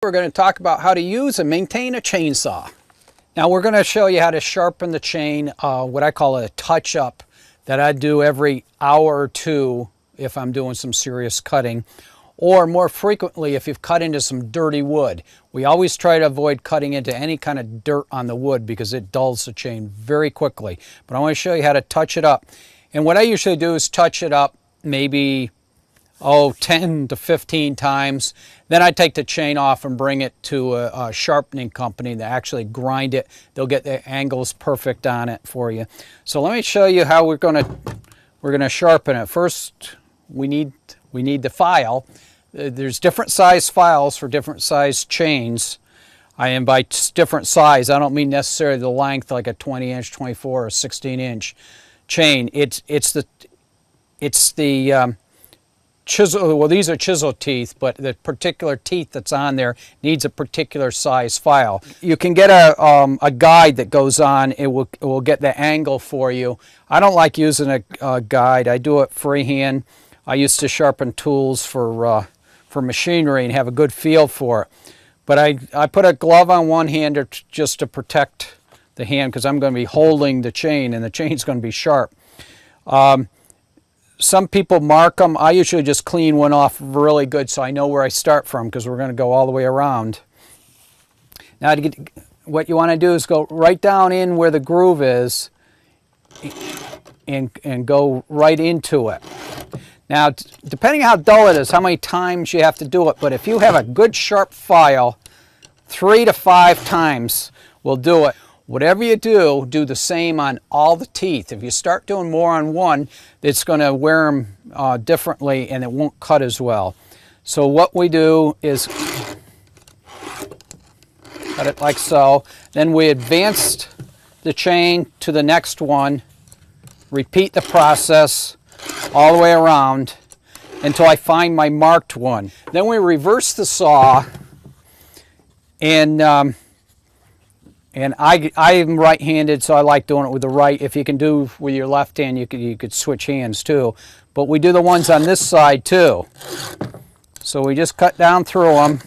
We're going to talk about how to use and maintain a chainsaw. Now we're going to show you how to sharpen the chain, what I call a touch-up that I do every hour or two if I'm doing some serious cutting, or more frequently if you've cut into some dirty wood. We always try to avoid cutting into any kind of dirt on the wood because it dulls the chain very quickly. But I want to show you how to touch it up. And what I usually do is touch it up maybe 10 to 15 times. Then I take the chain off and bring it to a sharpening company that actually grind it. They'll get the angles perfect on it for you. So let me show you how we're gonna sharpen it. First, we need the file. There's different size files for different size chains. And by different size, I don't mean necessarily the length, like a 20-inch, 24 or 16-inch chain. It's the chisel. Well, these are chisel teeth, but the particular teeth that's on there needs a particular size file. You can get a guide that goes on. It will get the angle for you. I don't like using a guide. I do it freehand. I used to sharpen tools for machinery and have a good feel for it. But I put a glove on one hand just to protect the hand because I'm going to be holding the chain and the chain's going to be sharp. Some people mark them. I usually just clean one off really good so I know where I start from because we're going to go all the way around. Now what you want to do is go right down in where the groove is and go right into it. Now, depending on how dull it is, how many times you have to do it, but if you have a good sharp file, 3 to 5 times will do it. Whatever you do, do the same on all the teeth. If you start doing more on one, it's going to wear them differently and it won't cut as well. So what we do is cut it like so. Then we advance the chain to the next one, repeat the process all the way around until I find my marked one. Then we reverse the saw and I'm right-handed, so I like doing it with the right. If you can do with your left hand, you could switch hands too. But we do the ones on this side too. So we just cut down through them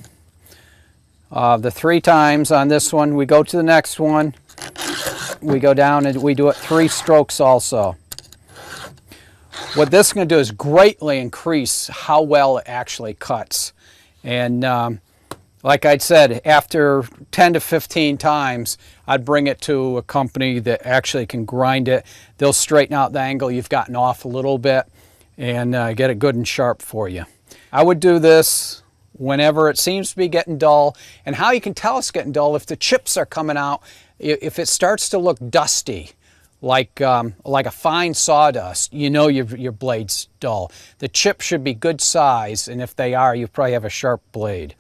the 3 times on this one. We go to the next one. We go down and we do it 3 strokes also. What this is going to do is greatly increase how well it actually cuts. And like I said, after 10 to 15 times, I'd bring it to a company that actually can grind it. They'll straighten out the angle you've gotten off a little bit and get it good and sharp for you. I would do this whenever it seems to be getting dull. And how you can tell it's getting dull, if the chips are coming out, if it starts to look dusty, like a fine sawdust, you know your blade's dull. The chips should be good size, and if they are, you probably have a sharp blade.